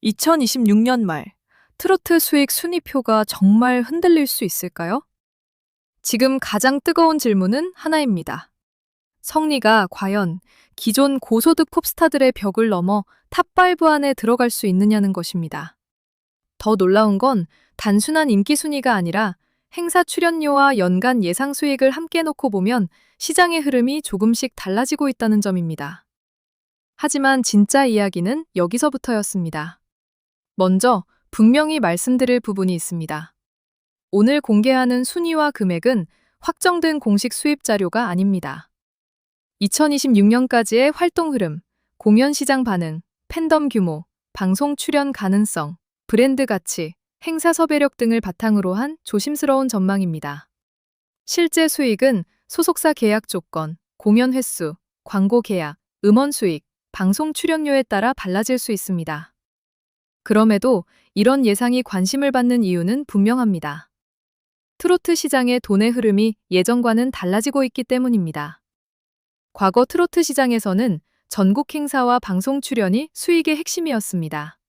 2026년 말 트로트 수익 순위표가 정말 흔들릴 수 있을까요? 지금 가장 뜨거운 질문은 하나입니다. 성리가 과연 기존 고소득 pop스타들의 벽을 넘어 탑5 안에 들어갈 수 있느냐는 것입니다. 더 놀라운 건 단순한 인기 순위가 아니라 행사 출연료와 연간 예상 수익을 함께 놓고 보면 시장의 흐름이 조금씩 달라지고 있다는 점입니다. 하지만 진짜 이야기는 여기서부터였습니다. 먼저 분명히 말씀드릴 부분이 있습니다. 오늘 공개하는 순위와 금액은 확정된 공식 수입 자료가 아닙니다. 2026년까지의 활동 흐름, 공연 시장 반응, 팬덤 규모, 방송 출연 가능성, 브랜드 가치, 행사 섭외력 등을 바탕으로 한 조심스러운 전망입니다. 실제 수익은 소속사 계약 조건, 공연 횟수, 광고 계약, 음원 수익, 방송 출연료에 따라 달라질 수 있습니다. 그럼에도 이런 예상이 관심을 받는 이유는 분명합니다. 트로트 시장의 돈의 흐름이 예전과는 달라지고 있기 때문입니다. 과거 트로트 시장에서는 전국 행사와 방송 출연이 수익의 핵심이었습니다.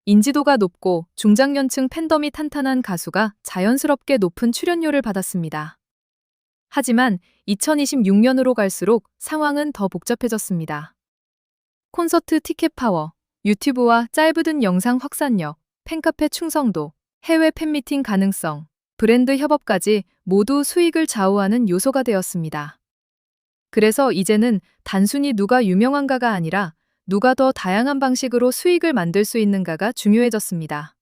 인지도가 높고 중장년층 팬덤이 탄탄한 가수가 자연스럽게 높은 출연료를 받았습니다. 하지만 2026년으로 갈수록 상황은 더 복잡해졌습니다. 콘서트 티켓 파워, 유튜브와 짧은 영상 확산력, 팬카페 충성도, 해외 팬미팅 가능성, 브랜드 협업까지 모두 수익을 좌우하는 요소가 되었습니다. 그래서 이제는 단순히 누가 유명한가가 아니라 누가 더 다양한 방식으로 수익을 만들 수 있는가가 중요해졌습니다.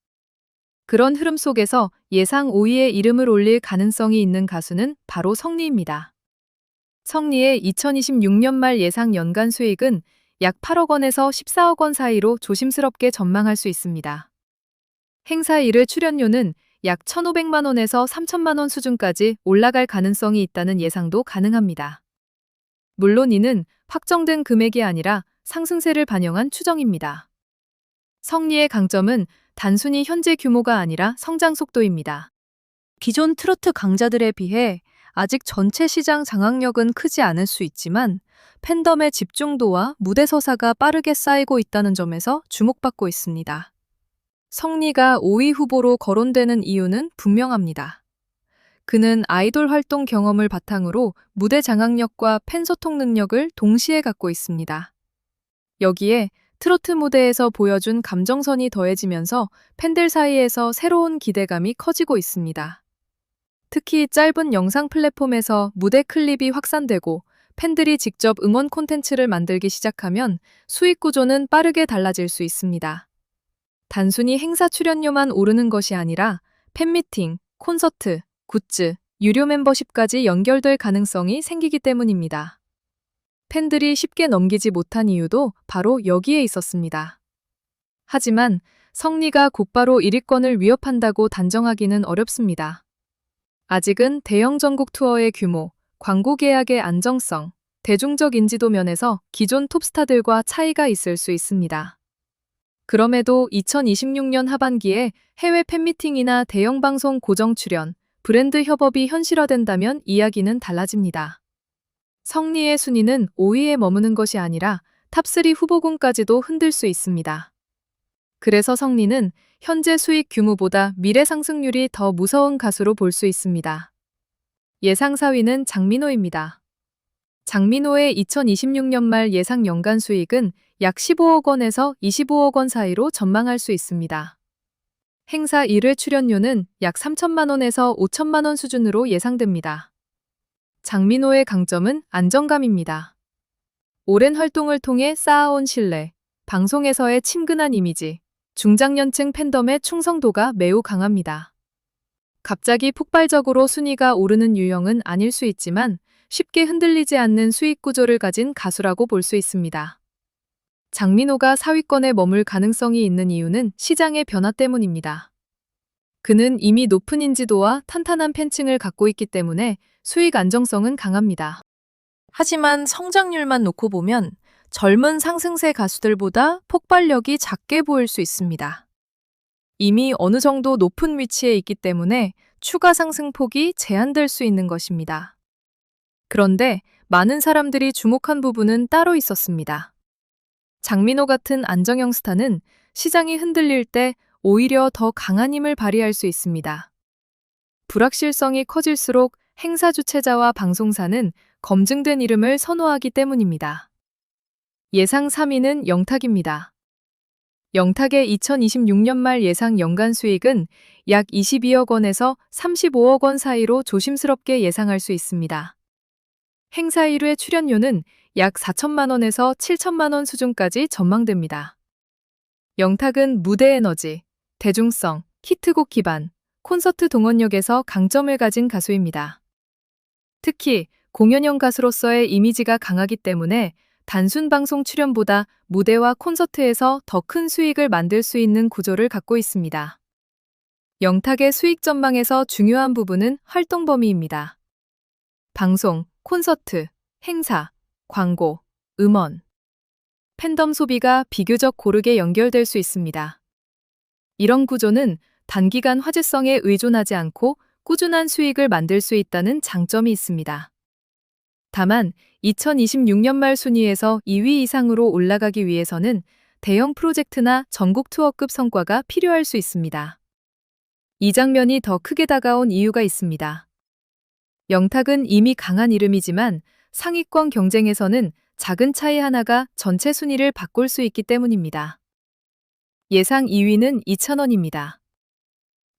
그런 흐름 속에서 예상 5위에 이름을 올릴 가능성이 있는 가수는 바로 성리입니다. 성리의 2026년 말 예상 연간 수익은 약 8억 원에서 14억 원 사이로 조심스럽게 전망할 수 있습니다. 행사 1회 출연료는 약 1,500만 원에서 3,000만 원 수준까지 올라갈 가능성이 있다는 예상도 가능합니다. 물론 이는 확정된 금액이 아니라 상승세를 반영한 추정입니다. 성리의 강점은 단순히 현재 규모가 아니라 성장 속도입니다. 기존 트로트 강자들에 비해 아직 전체 시장 장악력은 크지 않을 수 있지만 팬덤의 집중도와 무대 서사가 빠르게 쌓이고 있다는 점에서 주목받고 있습니다. 성리가 5위 후보로 거론되는 이유는 분명합니다. 그는 아이돌 활동 경험을 바탕으로 무대 장악력과 팬 소통 능력을 동시에 갖고 있습니다. 여기에 트로트 무대에서 보여준 감정선이 더해지면서 팬들 사이에서 새로운 기대감이 커지고 있습니다. 특히 짧은 영상 플랫폼에서 무대 클립이 확산되고 팬들이 직접 응원 콘텐츠를 만들기 시작하면 수익 구조는 빠르게 달라질 수 있습니다. 단순히 행사 출연료만 오르는 것이 아니라 팬미팅, 콘서트, 굿즈, 유료 멤버십까지 연결될 가능성이 생기기 때문입니다. 팬들이 쉽게 넘기지 못한 이유도 바로 여기에 있었습니다. 하지만 성리가 곧바로 1위권을 위협한다고 단정하기는 어렵습니다. 아직은 대형 전국 투어의 규모, 광고 계약의 안정성, 대중적 인지도 면에서 기존 톱스타들과 차이가 있을 수 있습니다. 그럼에도 2026년 하반기에 해외 팬미팅이나 대형 방송 고정 출연, 브랜드 협업이 현실화된다면 이야기는 달라집니다. 성리의 순위는 5위에 머무는 것이 아니라 탑3 후보군까지도 흔들 수 있습니다. 그래서 성리는 현재 수익 규모보다 미래 상승률이 더 무서운 가수로 볼 수 있습니다. 예상 4위는 장민호입니다. 장민호의 2026년 말 예상 연간 수익은 약 15억 원에서 25억 원 사이로 전망할 수 있습니다. 행사 1회 출연료는 약 3천만 원에서 5천만 원 수준으로 예상됩니다. 장민호의 강점은 안정감입니다. 오랜 활동을 통해 쌓아온 신뢰, 방송에서의 친근한 이미지, 중장년층 팬덤의 충성도가 매우 강합니다. 갑자기 폭발적으로 순위가 오르는 유형은 아닐 수 있지만 쉽게 흔들리지 않는 수익 구조를 가진 가수라고 볼 수 있습니다. 장민호가 4위권에 머물 가능성이 있는 이유는 시장의 변화 때문입니다. 그는 이미 높은 인지도와 탄탄한 팬층을 갖고 있기 때문에 수익 안정성은 강합니다. 하지만 성장률만 놓고 보면 젊은 상승세 가수들보다 폭발력이 작게 보일 수 있습니다. 이미 어느 정도 높은 위치에 있기 때문에 추가 상승폭이 제한될 수 있는 것입니다. 그런데 많은 사람들이 주목한 부분은 따로 있었습니다. 장민호 같은 안정형 스타는 시장이 흔들릴 때 오히려 더 강한 힘을 발휘할 수 있습니다. 불확실성이 커질수록 행사 주최자와 방송사는 검증된 이름을 선호하기 때문입니다. 예상 3위는 영탁입니다. 영탁의 2026년 말 예상 연간 수익은 약 22억 원에서 35억 원 사이로 조심스럽게 예상할 수 있습니다. 행사 1회 출연료는 약 4천만 원에서 7천만 원 수준까지 전망됩니다. 영탁은 무대 에너지, 대중성, 히트곡 기반, 콘서트 동원력에서 강점을 가진 가수입니다. 특히 공연형 가수로서의 이미지가 강하기 때문에 단순 방송 출연보다 무대와 콘서트에서 더 큰 수익을 만들 수 있는 구조를 갖고 있습니다. 영탁의 수익 전망에서 중요한 부분은 활동 범위입니다. 방송, 콘서트, 행사, 광고, 음원, 팬덤 소비가 비교적 고르게 연결될 수 있습니다. 이런 구조는 단기간 화제성에 의존하지 않고 꾸준한 수익을 만들 수 있다는 장점이 있습니다. 다만 2026년 말 순위에서 2위 이상으로 올라가기 위해서는 대형 프로젝트나 전국 투어급 성과가 필요할 수 있습니다. 이 장면이 더 크게 다가온 이유가 있습니다. 영탁은 이미 강한 이름이지만 상위권 경쟁에서는 작은 차이 하나가 전체 순위를 바꿀 수 있기 때문입니다. 예상 2위는 이찬원입니다.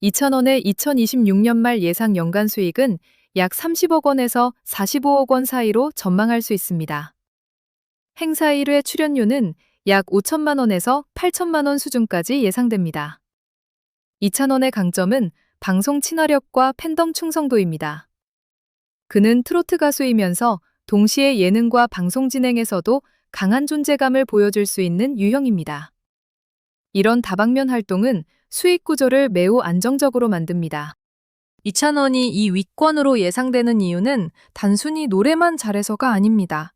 이찬원의 2026년 말 예상 연간 수익은 약 30억 원에서 45억 원 사이로 전망할 수 있습니다. 행사 1회 출연료는 약 5천만 원에서 8천만 원 수준까지 예상됩니다. 이찬원의 강점은 방송 친화력과 팬덤 충성도입니다. 그는 트로트 가수이면서 동시에 예능과 방송 진행에서도 강한 존재감을 보여줄 수 있는 유형입니다. 이런 다방면 활동은 수익 구조를 매우 안정적으로 만듭니다. 이찬원이 이 위권으로 예상되는 이유는 단순히 노래만 잘해서가 아닙니다.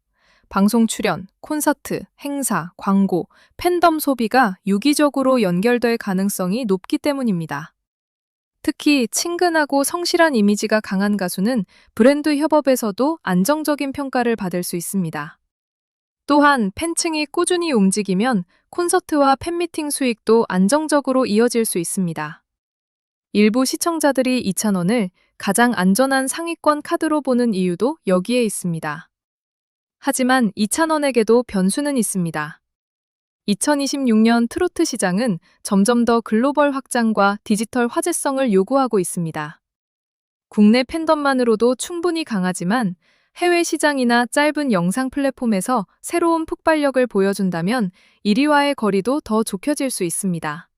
방송 출연, 콘서트, 행사, 광고, 팬덤 소비가 유기적으로 연결될 가능성이 높기 때문입니다. 특히 친근하고 성실한 이미지가 강한 가수는 브랜드 협업에서도 안정적인 평가를 받을 수 있습니다. 또한 팬층이 꾸준히 움직이면 콘서트와 팬미팅 수익도 안정적으로 이어질 수 있습니다. 일부 시청자들이 이찬원을 가장 안전한 상위권 카드로 보는 이유도 여기에 있습니다. 하지만 이찬원에게도 변수는 있습니다. 2026년 트로트 시장은 점점 더 글로벌 확장과 디지털 화제성을 요구하고 있습니다. 국내 팬덤만으로도 충분히 강하지만 해외 시장이나 짧은 영상 플랫폼에서 새로운 폭발력을 보여준다면 1위와의 거리도 더 좁혀질 수 있습니다.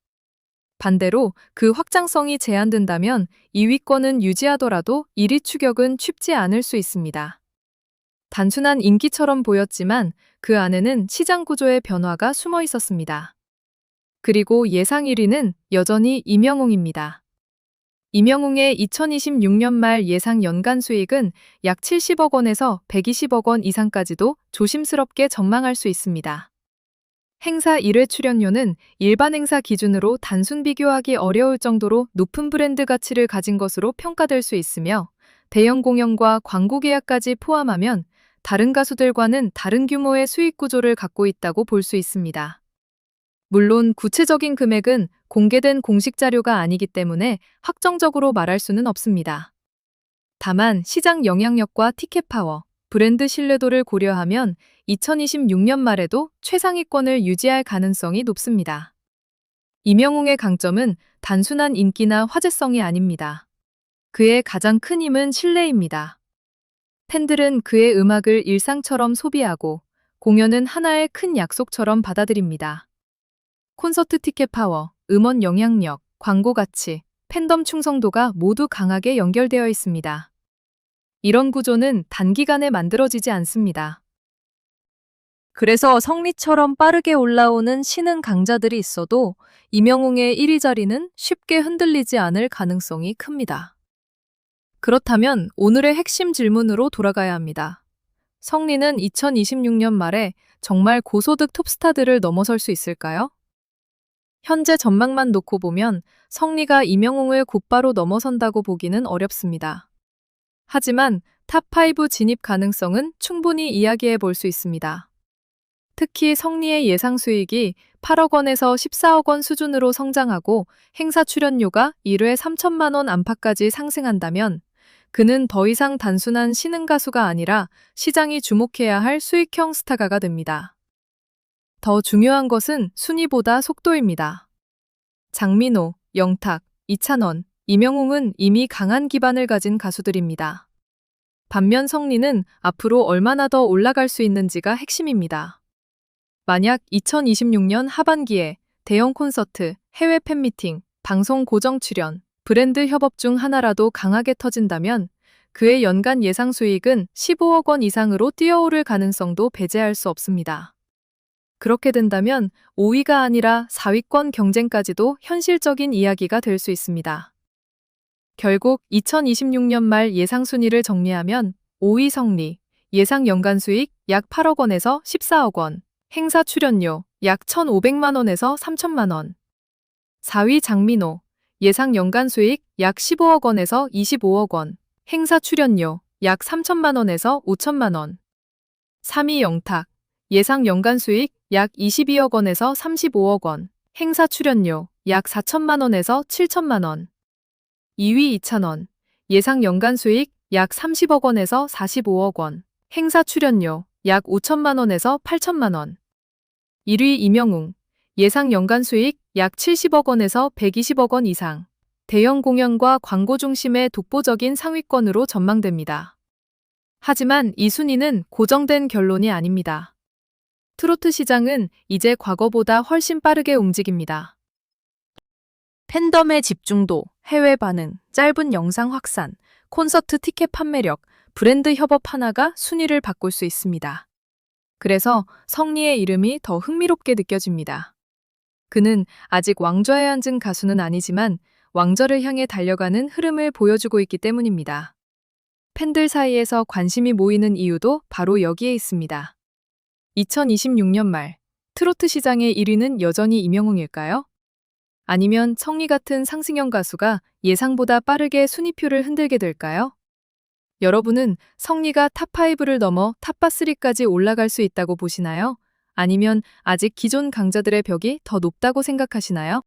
반대로 그 확장성이 제한된다면 2위권은 유지하더라도 1위 추격은 쉽지 않을 수 있습니다. 단순한 인기처럼 보였지만 그 안에는 시장 구조의 변화가 숨어 있었습니다. 그리고 예상 1위는 여전히 임영웅입니다. 임영웅의 2026년 말 예상 연간 수익은 약 70억 원에서 120억 원 이상까지도 조심스럽게 전망할 수 있습니다. 행사 1회 출연료는 일반 행사 기준으로 단순 비교하기 어려울 정도로 높은 브랜드 가치를 가진 것으로 평가될 수 있으며 대형 공연과 광고 계약까지 포함하면 다른 가수들과는 다른 규모의 수익 구조를 갖고 있다고 볼 수 있습니다. 물론 구체적인 금액은 공개된 공식 자료가 아니기 때문에 확정적으로 말할 수는 없습니다. 다만 시장 영향력과 티켓 파워, 브랜드 신뢰도를 고려하면 2026년 말에도 최상위권을 유지할 가능성이 높습니다. 임영웅의 강점은 단순한 인기나 화제성이 아닙니다. 그의 가장 큰 힘은 신뢰입니다. 팬들은 그의 음악을 일상처럼 소비하고 공연은 하나의 큰 약속처럼 받아들입니다. 콘서트 티켓 파워, 음원 영향력, 광고 가치, 팬덤 충성도가 모두 강하게 연결되어 있습니다. 이런 구조는 단기간에 만들어지지 않습니다. 그래서 성리처럼 빠르게 올라오는 신흥 강자들이 있어도 임영웅의 1위 자리는 쉽게 흔들리지 않을 가능성이 큽니다. 그렇다면 오늘의 핵심 질문으로 돌아가야 합니다. 성리는 2026년 말에 정말 고소득 톱스타들을 넘어설 수 있을까요? 현재 전망만 놓고 보면 성리가 임영웅을 곧바로 넘어선다고 보기는 어렵습니다. 하지만 탑5 진입 가능성은 충분히 이야기해 볼 수 있습니다. 특히 성리의 예상 수익이 8억 원에서 14억 원 수준으로 성장하고 행사 출연료가 1회 3천만 원 안팎까지 상승한다면 그는 더 이상 단순한 신흥 가수가 아니라 시장이 주목해야 할 수익형 스타가가 됩니다. 더 중요한 것은 순위보다 속도입니다. 장민호, 영탁, 이찬원, 임영웅은 이미 강한 기반을 가진 가수들입니다. 반면 성리는 앞으로 얼마나 더 올라갈 수 있는지가 핵심입니다. 만약 2026년 하반기에 대형 콘서트, 해외 팬미팅, 방송 고정 출연, 브랜드 협업 중 하나라도 강하게 터진다면 그의 연간 예상 수익은 15억 원 이상으로 뛰어오를 가능성도 배제할 수 없습니다. 그렇게 된다면 5위가 아니라 4위권 경쟁까지도 현실적인 이야기가 될 수 있습니다. 결국 2026년 말 예상 순위를 정리하면 5위 성리, 예상 연간 수익 약 8억 원에서 14억 원, 행사 출연료 약 1,500만 원에서 3천만 원. 4위 장민호, 예상 연간 수익 약 15억 원에서 25억 원, 행사 출연료 약 3천만 원에서 5천만 원. 3위 영탁, 예상 연간 수익 약 22억 원에서 35억 원, 행사 출연료 약 4천만 원에서 7천만 원. 2위 이찬원, 예상 연간 수익 약 30억 원에서 45억 원, 행사 출연료 약 5천만 원에서 8천만 원. 1위 임영웅, 예상 연간 수익 약 70억 원에서 120억 원 이상, 대형 공연과 광고 중심의 독보적인 상위권으로 전망됩니다. 하지만 이 순위는 고정된 결론이 아닙니다. 트로트 시장은 이제 과거보다 훨씬 빠르게 움직입니다. 팬덤의 집중도, 해외 반응, 짧은 영상 확산, 콘서트 티켓 판매력, 브랜드 협업 하나가 순위를 바꿀 수 있습니다. 그래서 성리의 이름이 더 흥미롭게 느껴집니다. 그는 아직 왕좌에 앉은 가수는 아니지만 왕좌를 향해 달려가는 흐름을 보여주고 있기 때문입니다. 팬들 사이에서 관심이 모이는 이유도 바로 여기에 있습니다. 2026년 말 트로트 시장의 1위는 여전히 임영웅일까요? 아니면 성리 같은 상승형 가수가 예상보다 빠르게 순위표를 흔들게 될까요? 여러분은 성리가 탑5를 넘어 탑바3까지 올라갈 수 있다고 보시나요? 아니면 아직 기존 강자들의 벽이 더 높다고 생각하시나요?